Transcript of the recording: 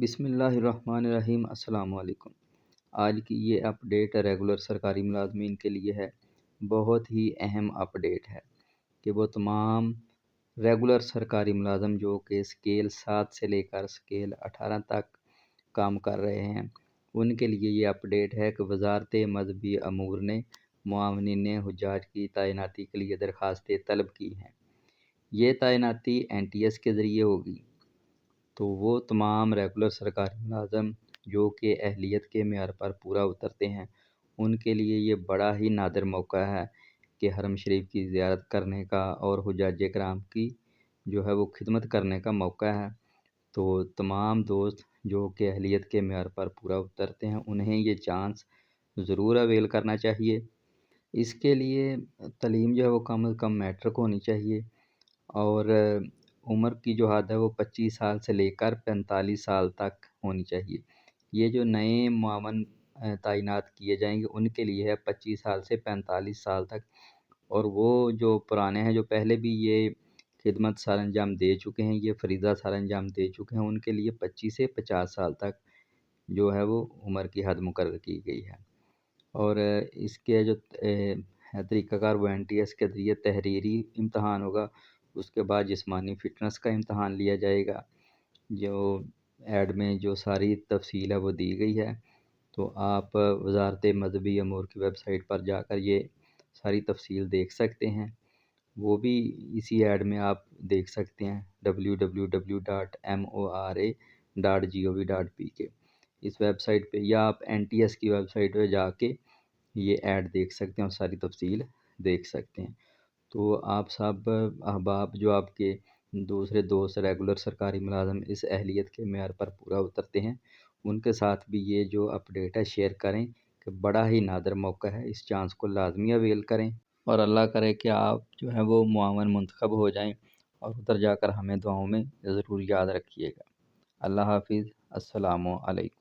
بسم اللہ الرحمن الرحیم۔ السلام علیکم۔ آج کی یہ اپڈیٹ ریگولر سرکاری ملازمین کے لیے ہے۔ بہت ہی اہم اپڈیٹ ہے کہ وہ تمام ریگولر سرکاری ملازم جو کہ اسکیل 7 سے لے کر اسکیل 18 تک کام کر رہے ہیں، ان کے لیے یہ اپڈیٹ ہے کہ وزارت مذہبی امور نے معاونین حجاج کی تعیناتی کے لیے درخواستیں طلب کی ہیں۔ یہ تعیناتی NTS کے ذریعے ہوگی، تو وہ تمام ریگولر سرکاری ملازم جو کہ اہلیت کے معیار پر پورا اترتے ہیں، ان کے لیے یہ بڑا ہی نادر موقع ہے کہ حرم شریف کی زیارت کرنے کا اور حجاج کرام کی جو ہے وہ خدمت کرنے کا موقع ہے۔ تو تمام دوست جو کہ اہلیت کے معیار پر پورا اترتے ہیں، انہیں یہ چانس ضرور اویل کرنا چاہیے۔ اس کے لیے تعلیم جو ہے وہ کم از کم میٹرک ہونی چاہیے، اور عمر کی جو حد ہے وہ 25 سال سے لے کر 45 سال تک ہونی چاہیے۔ یہ جو نئے معاون تعینات کیے جائیں گے ان کے لیے ہے 25 سال سے 45 سال تک، اور وہ جو پرانے ہیں جو پہلے بھی یہ خدمت سر انجام دے چکے ہیں، یہ فریضہ سر انجام دے چکے ہیں، ان کے لیے 25 سے 50 سال تک جو ہے وہ عمر کی حد مقرر کی گئی ہے۔ اور اس کے جو طریقہ کار وہ NTS کے ذریعے تحریری امتحان ہوگا، اس کے بعد جسمانی فٹنس کا امتحان لیا جائے گا۔ جو ایڈ میں جو ساری تفصیل ہے وہ دی گئی ہے، تو آپ وزارت مذہبی امور کی ویب سائٹ پر جا کر یہ ساری تفصیل دیکھ سکتے ہیں۔ وہ بھی اسی ایڈ میں آپ دیکھ سکتے ہیں www.mora.gov.pk اس ویب سائٹ پہ، یا آپ NTS کی ویب سائٹ پہ جا کے یہ ایڈ دیکھ سکتے ہیں اور ساری تفصیل دیکھ سکتے ہیں۔ تو آپ سب احباب جو آپ کے دوسرے دوست ریگولر سرکاری ملازم اس اہلیت کے معیار پر پورا اترتے ہیں، ان کے ساتھ بھی یہ جو اپڈیٹ ہے شیئر کریں کہ بڑا ہی نادر موقع ہے، اس چانس کو لازمی اویل کریں، اور اللہ کرے کہ آپ جو ہے وہ معاون منتخب ہو جائیں، اور ادھر جا کر ہمیں دعاؤں میں ضرور یاد رکھیے گا۔ اللہ حافظ۔ السلام علیکم۔